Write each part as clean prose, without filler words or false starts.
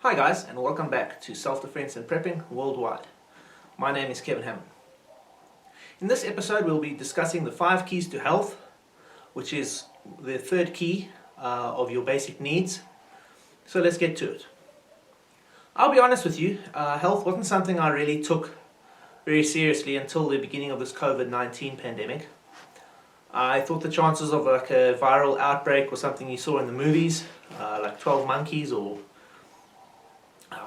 Hi guys, and welcome back to Self-Defense and Prepping Worldwide. My name is Kevin Hammond. In this episode we'll be discussing the 5 keys to health, which is the third key of your basic needs. So let's get to it. I'll be honest with you, health wasn't something I really took very seriously until the beginning of this COVID-19 pandemic. I thought the chances of like a viral outbreak was something you saw in the movies, like 12 Monkeys or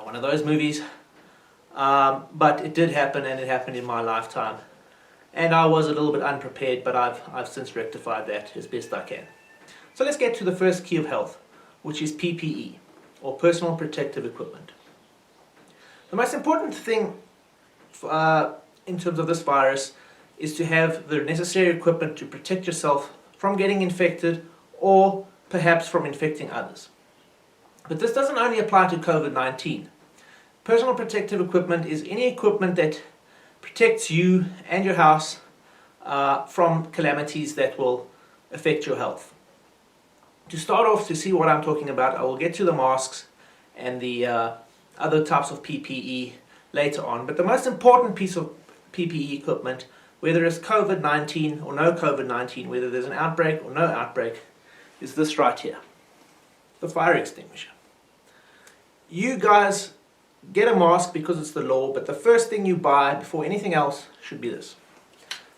one of those movies, but it did happen, and it happened in my lifetime, and I was a little bit unprepared, but I've since rectified that as best I can. So let's get to the first key of health, which is PPE, or personal protective equipment. The most important thing in terms of this virus is to have the necessary equipment to protect yourself from getting infected or perhaps from infecting others. But this doesn't only apply to COVID-19. Personal protective equipment is any equipment that protects you and your house from calamities that will affect your health. To start off, to see what I'm talking about, I will get to the masks and the other types of PPE later on. But the most important piece of PPE equipment, whether it's COVID-19 or no COVID-19, whether there's an outbreak or no outbreak, is this right here. The fire extinguisher. You guys get a mask because it's the law, but the first thing you buy before anything else should be this.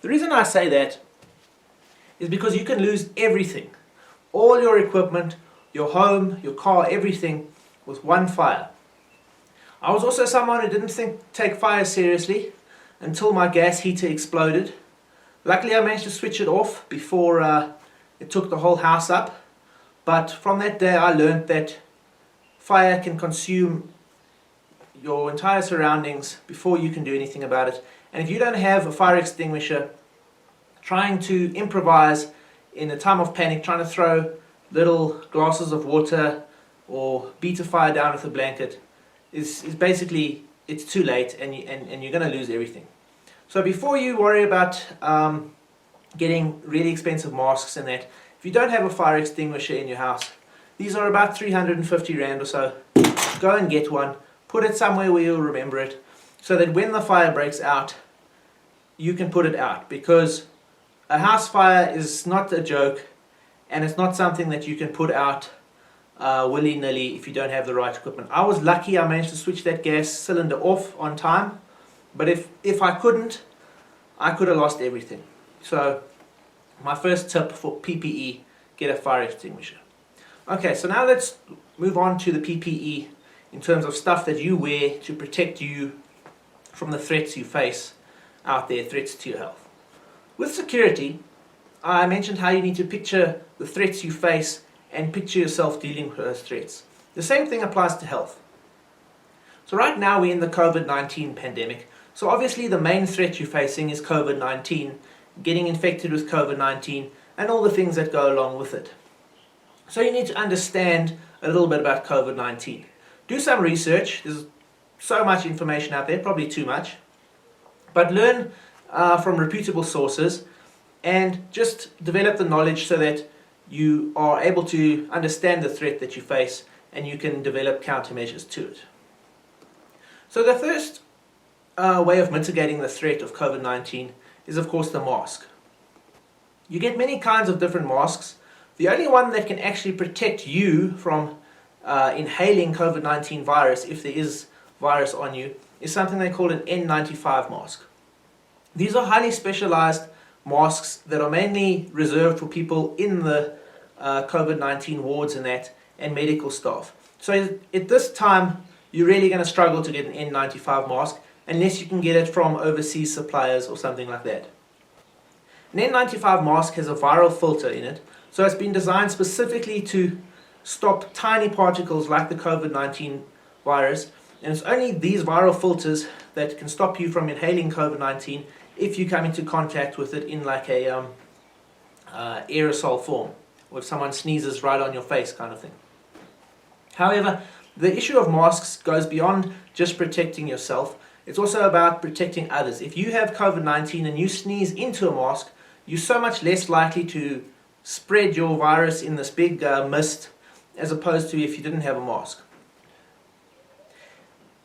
The reason I say that is because you can lose everything, all your equipment, your home, your car, everything with one fire. I was also someone who didn't take fire seriously until my gas heater exploded. Luckily I managed to switch it off before it took the whole house up. But from that day I learned that fire can consume your entire surroundings before you can do anything about it. And if you don't have a fire extinguisher, trying to improvise in a time of panic, trying to throw little glasses of water or beat a fire down with a blanket is basically, it's too late, and you're going to lose everything. So before you worry about getting really expensive masks and that, if you don't have a fire extinguisher in your house, these are about 350 Rand or so. Go and get one, put it somewhere where you'll remember it, so that when the fire breaks out, you can put it out. Because a house fire is not a joke, and it's not something that you can put out willy-nilly if you don't have the right equipment. I was lucky I managed to switch that gas cylinder off on time, but if I couldn't, I could have lost everything. So my first tip for PPE, get a fire extinguisher. Okay, so now let's move on to the PPE in terms of stuff that you wear to protect you from the threats you face out there, threats to your health. With security, I mentioned how you need to picture the threats you face and picture yourself dealing with those threats. The same thing applies to health. So right now we're in the COVID-19 pandemic. So obviously the main threat you're facing is COVID-19, getting infected with COVID-19, and all the things that go along with it. So you need to understand a little bit about COVID-19. Do some research. There's so much information out there, probably too much. But learn from reputable sources and just develop the knowledge so that you are able to understand the threat that you face and you can develop countermeasures to it. So the first way of mitigating the threat of COVID-19 is, of course, the mask. You get many kinds of different masks. The only one that can actually protect you from inhaling COVID-19 virus, if there is virus on you, is something they call an N95 mask. These are highly specialized masks that are mainly reserved for people in the COVID-19 wards and medical staff. So at this time, you're really going to struggle to get an N95 mask unless you can get it from overseas suppliers or something like that. An N95 mask has a viral filter in it, so it's been designed specifically to stop tiny particles like the COVID-19 virus, and it's only these viral filters that can stop you from inhaling COVID-19 if you come into contact with it in like a aerosol form, or if someone sneezes right on your face kind of thing. However, the issue of masks goes beyond just protecting yourself. It's also about protecting others. If you have COVID-19 and you sneeze into a mask, you're so much less likely to spread your virus in this big mist as opposed to if you didn't have a mask.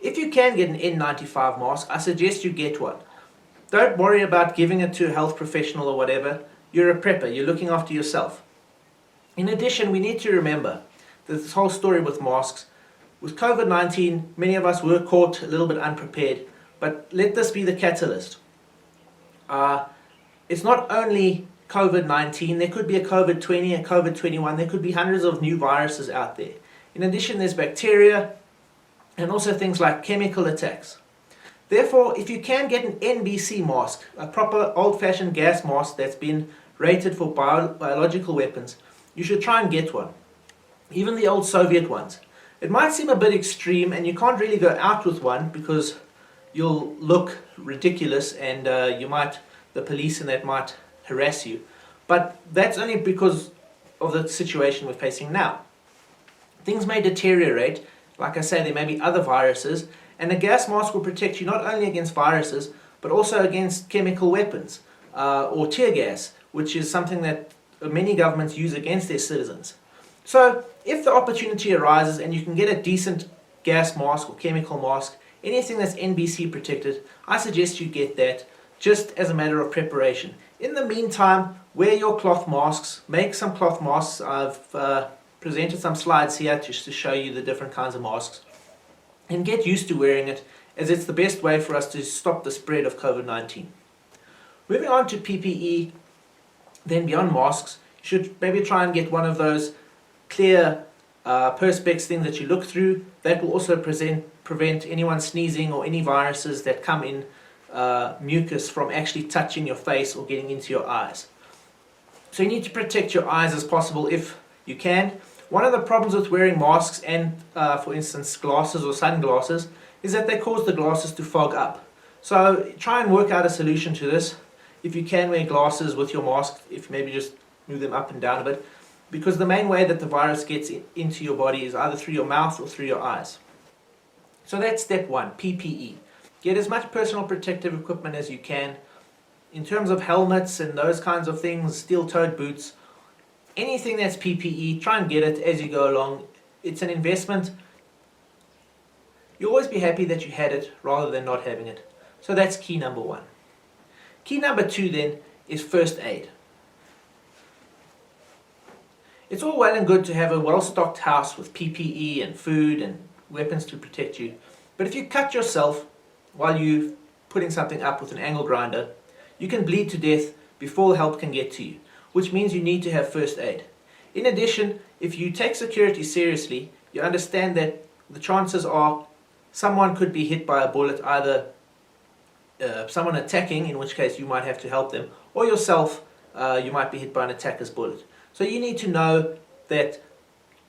If you can get an N95 mask, I suggest you get one. Don't worry about giving it to a health professional or whatever. You're a prepper, you're looking after yourself. In addition, we need to remember that this whole story with masks, with COVID-19, many of us were caught a little bit unprepared, but let this be the catalyst. It's not only COVID-19, there could be a COVID-20, a COVID-21, there could be hundreds of new viruses out there. In addition, there's bacteria and also things like chemical attacks. Therefore, if you can get an NBC mask, a proper old-fashioned gas mask that's been rated for biological weapons, you should try and get one. Even the old Soviet ones. It might seem a bit extreme and you can't really go out with one because you'll look ridiculous and the police and that might harass you. But that's only because of the situation we're facing now. Things may deteriorate. Like I say, there may be other viruses, and a gas mask will protect you not only against viruses, but also against chemical weapons or tear gas, which is something that many governments use against their citizens. So if the opportunity arises and you can get a decent gas mask or chemical mask, anything that's NBC protected, I suggest you get that just as a matter of preparation. In the meantime, wear your cloth masks, make some cloth masks. I've presented some slides here just to show you the different kinds of masks, and get used to wearing it, as it's the best way for us to stop the spread of COVID-19. Moving on to PPE, then beyond masks, you should maybe try and get one of those clear perspex things that you look through. That will also prevent anyone sneezing or any viruses that come in mucus from actually touching your face or getting into your eyes. So you need to protect your eyes as possible if you can. One of the problems with wearing masks and, for instance, glasses or sunglasses is that they cause the glasses to fog up. So try and work out a solution to this. If you can wear glasses with your mask, if maybe just move them up and down a bit, because the main way that the virus gets into your body is either through your mouth or through your eyes. So that's step one, PPE. Get as much personal protective equipment as you can. In terms of helmets and those kinds of things, steel-toed boots, anything that's PPE, try and get it as you go along. It's an investment. You'll always be happy that you had it rather than not having it. So that's key number one. Key number two then is first aid. It's all well and good to have a well-stocked house with PPE and food and weapons to protect you. But if you cut yourself while you're putting something up with an angle grinder, you can bleed to death before help can get to you, which means you need to have first aid. In addition, if you take security seriously, you understand that the chances are someone could be hit by a bullet, either someone attacking, in which case you might have to help them, or yourself, you might be hit by an attacker's bullet. So you need to know that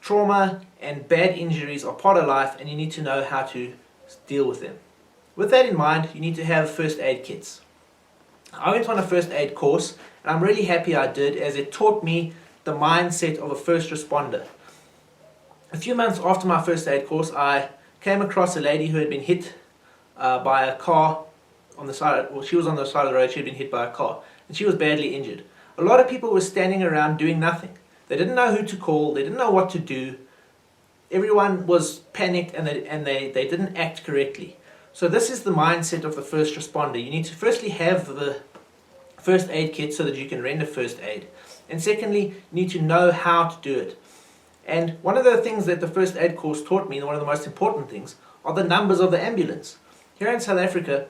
trauma and bad injuries are part of life, and you need to know how to deal with them. With that in mind, you need to have first aid kits. I went on a first aid course, and I'm really happy I did, as it taught me the mindset of a first responder. A few months after my first aid course, I came across a lady who had been hit by a car on the side. Well, she was on the side of the road. She had been hit by a car, and she was badly injured. A lot of people were standing around doing nothing. They didn't know who to call. They didn't know what to do. Everyone was panicked, and they didn't act correctly. So this is the mindset of the first responder. You need to firstly have the first aid kit so that you can render first aid. And secondly, you need to know how to do it. And one of the things that the first aid course taught me, and one of the most important things, are the numbers of the ambulance. Here in South Africa,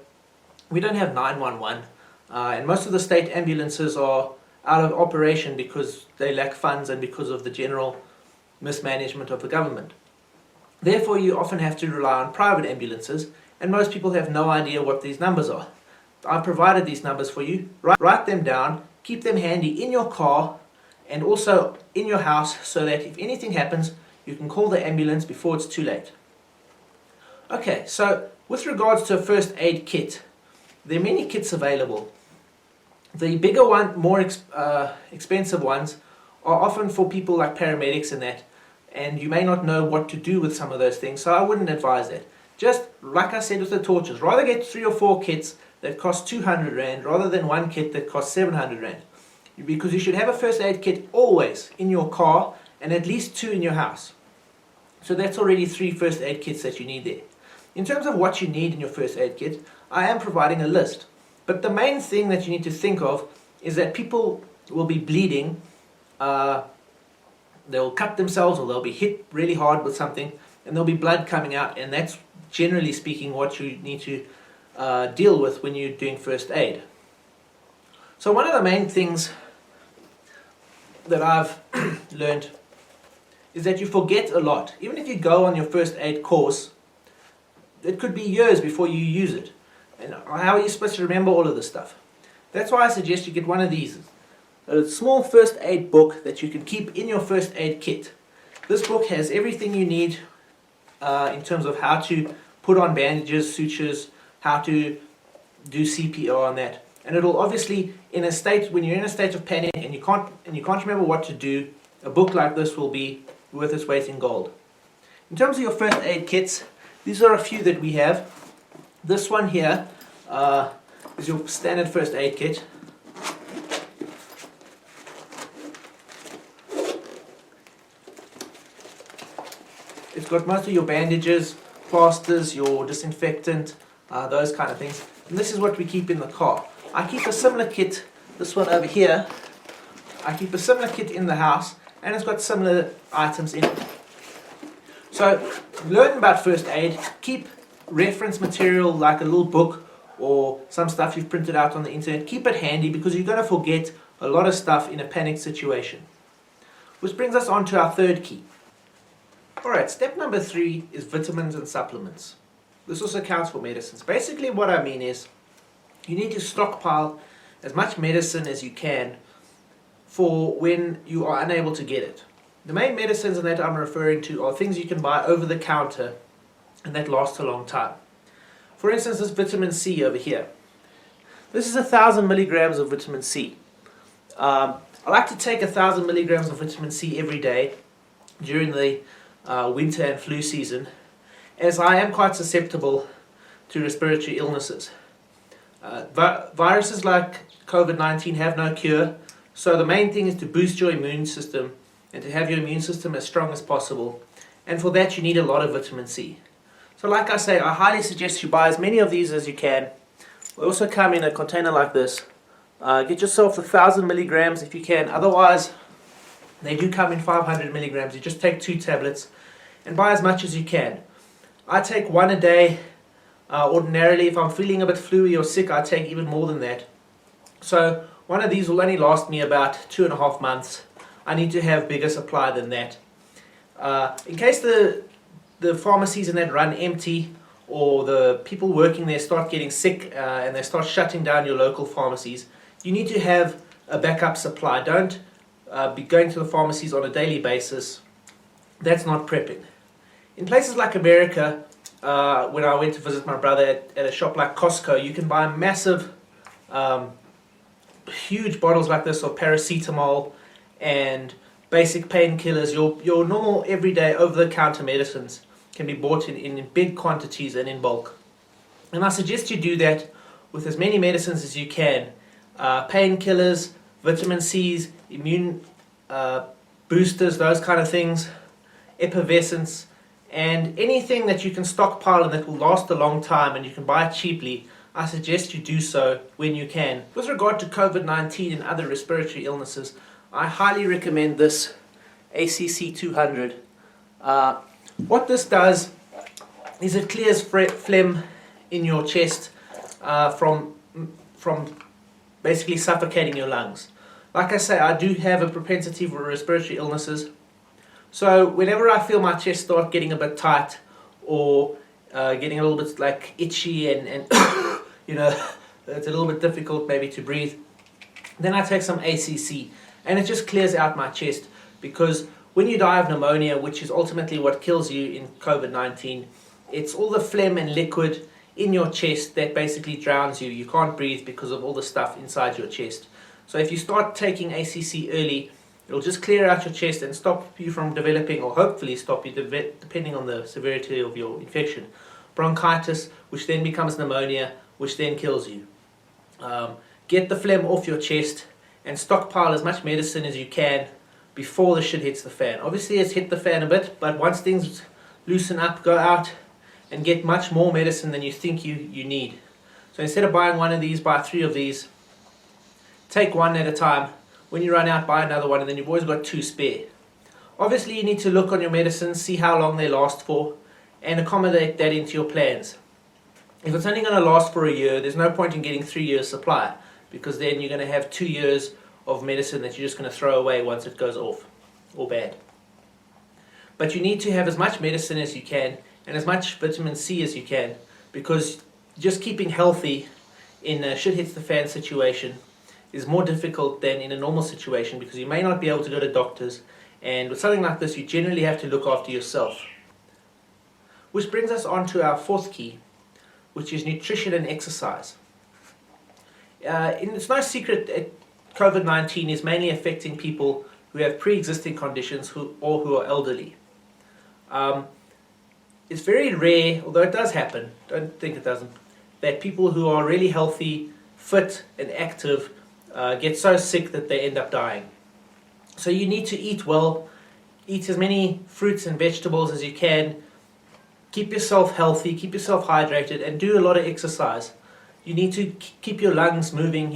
we don't have 911, and most of the state ambulances are out of operation because they lack funds and because of the general mismanagement of the government. Therefore, you often have to rely on private ambulances, and most people have no idea what these numbers are. I provided these numbers for you. Write them down, keep them handy in your car and also in your house, so that if anything happens, you can call the ambulance before it's too late. Okay, so with regards to a first aid kit, there are many kits available. The bigger one, more expensive ones, are often for people like paramedics and that, and you may not know what to do with some of those things, so I wouldn't advise that. Just like I said with the torches, rather get 3 or 4 kits that cost 200 Rand rather than one kit that costs 700 Rand. Because you should have a first aid kit always in your car and at least 2 in your house. So that's already 3 first aid kits that you need there. In terms of what you need in your first aid kit, I am providing a list. But the main thing that you need to think of is that people will be bleeding, they'll cut themselves or they'll be hit really hard with something and there'll be blood coming out, and that's generally speaking what you need to deal with when you're doing first aid. So one of the main things that I've learned is that you forget a lot. Even if you go on your first aid course, it could be years before you use it. And how are you supposed to remember all of this stuff? That's why I suggest you get one of these. A small first aid book that you can keep in your first aid kit. This book has everything you need in terms of how to put on bandages, sutures, how to do CPR on that. And it'll obviously, when you're in a state of panic and you can't remember what to do, a book like this will be worth its weight in gold. In terms of your first aid kits, these are a few that we have. This one here is your standard first aid kit. It's got most of your bandages, plasters, your disinfectant, those kind of things. And this is what we keep in the car. I keep a similar kit, this one over here, I keep a similar kit in the house, and it's got similar items in it. So, learn about first aid, keep reference material like a little book or some stuff you've printed out on the internet. Keep it handy because you're going to forget a lot of stuff in a panic situation. Which brings us on to our third key. Alright, step number 3 is vitamins and supplements. This also counts for medicines. Basically what I mean is, you need to stockpile as much medicine as you can for when you are unable to get it. The main medicines that I'm referring to are things you can buy over the counter and that last a long time. For instance, this vitamin C over here. This is 1,000 milligrams of vitamin C. I like to take 1,000 milligrams of vitamin C every day during the winter and flu season, as I am quite susceptible to respiratory illnesses. Viruses like COVID-19 have no cure, so the main thing is to boost your immune system and to have your immune system as strong as possible, and for that you need a lot of vitamin C. So like I say, I highly suggest you buy as many of these as you can. They also come in a container like this. Get yourself 1,000 milligrams if you can, otherwise they do come in 500 milligrams. You just take 2 tablets and buy as much as you can. I take 1 a day. Ordinarily, if I'm feeling a bit fluey or sick, I take even more than that. So one of these will only last me about 2.5 months. I need to have bigger supply than that. In case the pharmacies in that run empty, or the people working there start getting sick and they start shutting down your local pharmacies, you need to have a backup supply. Don't be going to the pharmacies on a daily basis. That's not prepping. In places like America, when I went to visit my brother at a shop like Costco, you can buy massive, huge bottles like this of paracetamol and basic painkillers. Your normal everyday over-the-counter medicines can be bought in big quantities and in bulk. And I suggest you do that with as many medicines as you can. Painkillers, vitamin C's, immune boosters, those kind of things, effervescents, and anything that you can stockpile and that will last a long time and you can buy it cheaply. I suggest you do so when you can. With regard to COVID-19 and other respiratory illnesses, I highly recommend this ACC 200. What this does is it clears phlegm in your chest from basically suffocating your lungs. Like I say, I do have a propensity for respiratory illnesses. So whenever I feel my chest start getting a bit tight or getting a little bit like itchy and you know, it's a little bit difficult maybe to breathe, then I take some ACC and it just clears out my chest, because when you die of pneumonia, which is ultimately what kills you in COVID-19, it's all the phlegm and liquid in your chest that basically drowns you. You can't breathe because of all the stuff inside your chest. So if you start taking ACC early, it'll just clear out your chest and stop you from developing, or hopefully stop you, depending on the severity of your infection, bronchitis, which then becomes pneumonia, which then kills you. Get the phlegm off your chest and stockpile as much medicine as you can before the shit hits the fan. Obviously it's hit the fan a bit, but once things loosen up, go out and get much more medicine than you think you need. So instead of buying one of these, buy 3 of these. Take one at a time. When you run out, buy another one, and then you've always got 2 spare. Obviously, you need to look on your medicines, see how long they last for, and accommodate that into your plans. If it's only going to last for a year, there's no point in getting 3 years supply, because then you're going to have 2 years of medicine that you're just going to throw away once it goes off or bad. But you need to have as much medicine as you can and as much vitamin C as you can, because just keeping healthy in a shit hits the fan situation is more difficult than in a normal situation, because you may not be able to go to doctors, and with something like this you generally have to look after yourself. Which brings us on to our 4th key, which is nutrition and exercise. It's no secret that COVID-19 is mainly affecting people who have pre-existing conditions or who are elderly. It's very rare, although it does happen, don't think it doesn't, that people who are really healthy, fit and active get so sick that they end up dying. So you need to eat well, eat as many fruits and vegetables as you can, keep yourself healthy, keep yourself hydrated, and do a lot of exercise. You need to keep your lungs moving,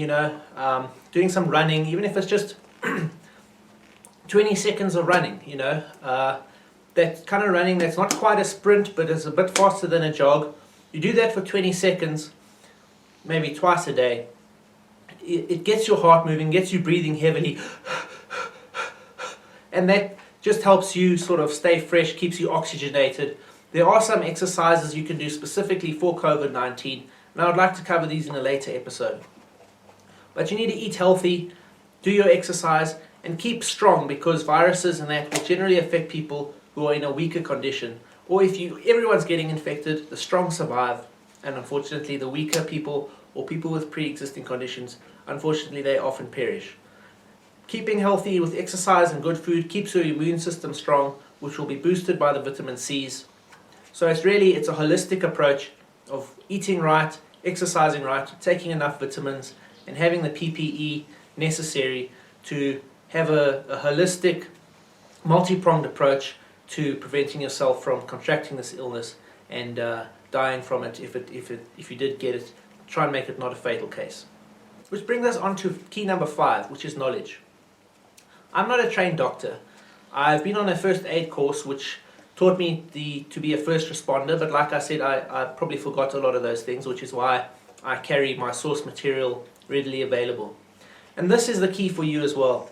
doing some running, even if it's just 20 seconds of running, that kind of running that's not quite a sprint, but it's a bit faster than a jog. You do that for 20 seconds, maybe twice a day. It gets your heart moving, gets you breathing heavily, and that just helps you sort of stay fresh, keeps you oxygenated. There are some exercises you can do specifically for COVID-19, and I would like to cover these in a later episode. But you need to eat healthy, do your exercise, and keep strong, because viruses and that will generally affect people who are in a weaker condition. Or if everyone's getting infected, the strong survive, and unfortunately the weaker people or people with pre-existing conditions, unfortunately they often perish. Keeping healthy with exercise and good food keeps your immune system strong, which will be boosted by the vitamin C's. So it's a holistic approach of eating right, exercising right, taking enough vitamins, and having the PPE necessary to have a holistic, multi-pronged approach to preventing yourself from contracting this illness and dying from it if you did get it. Try and make it not a fatal case. Which brings us on to key number 5, which is knowledge. I'm not a trained doctor. I've been on a first aid course which taught me to be a first responder, but like I said, I probably forgot a lot of those things, which is why I carry my source material readily available. And this is the key for you as well.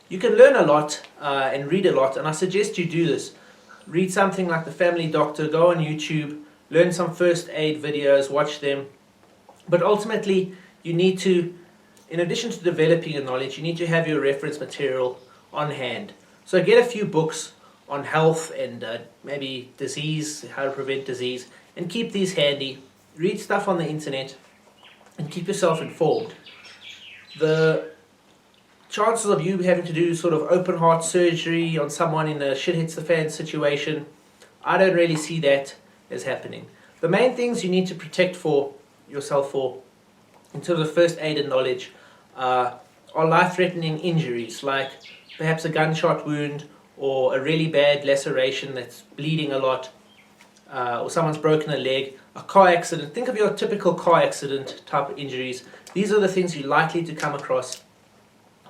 You can learn a lot and read a lot, and I suggest you do this. Read something like The Family Doctor, go on YouTube, learn some first aid videos, watch them. But ultimately, you need to, in addition to developing your knowledge, you need to have your reference material on hand. So get a few books on health and maybe disease, how to prevent disease, and keep these handy. Read stuff on the internet and keep yourself informed. The chances of you having to do sort of open heart surgery on someone in a shit hits the fan situation, I don't really see that as happening. The main things you need to protect yourself in terms of first aid and knowledge are life-threatening injuries, like perhaps a gunshot wound or a really bad laceration that's bleeding a lot, or someone's broken a leg, a car accident. Think of your typical car accident type of injuries. These are the things you're likely to come across.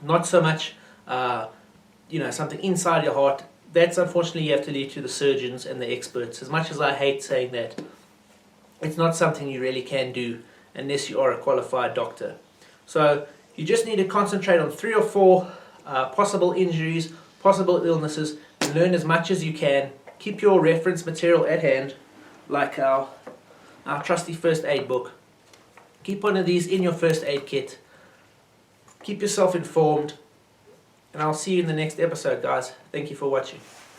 Not so much, something inside your heart. That's unfortunately you have to leave to the surgeons and the experts. As much as I hate saying that, it's not something you really can do unless you are a qualified doctor. So you just need to concentrate on 3 or 4 possible injuries, possible illnesses, and learn as much as you can. Keep your reference material at hand, like our trusty first aid book. Keep one of these in your first aid kit. Keep yourself informed, and I'll see you in the next episode, guys. Thank you for watching.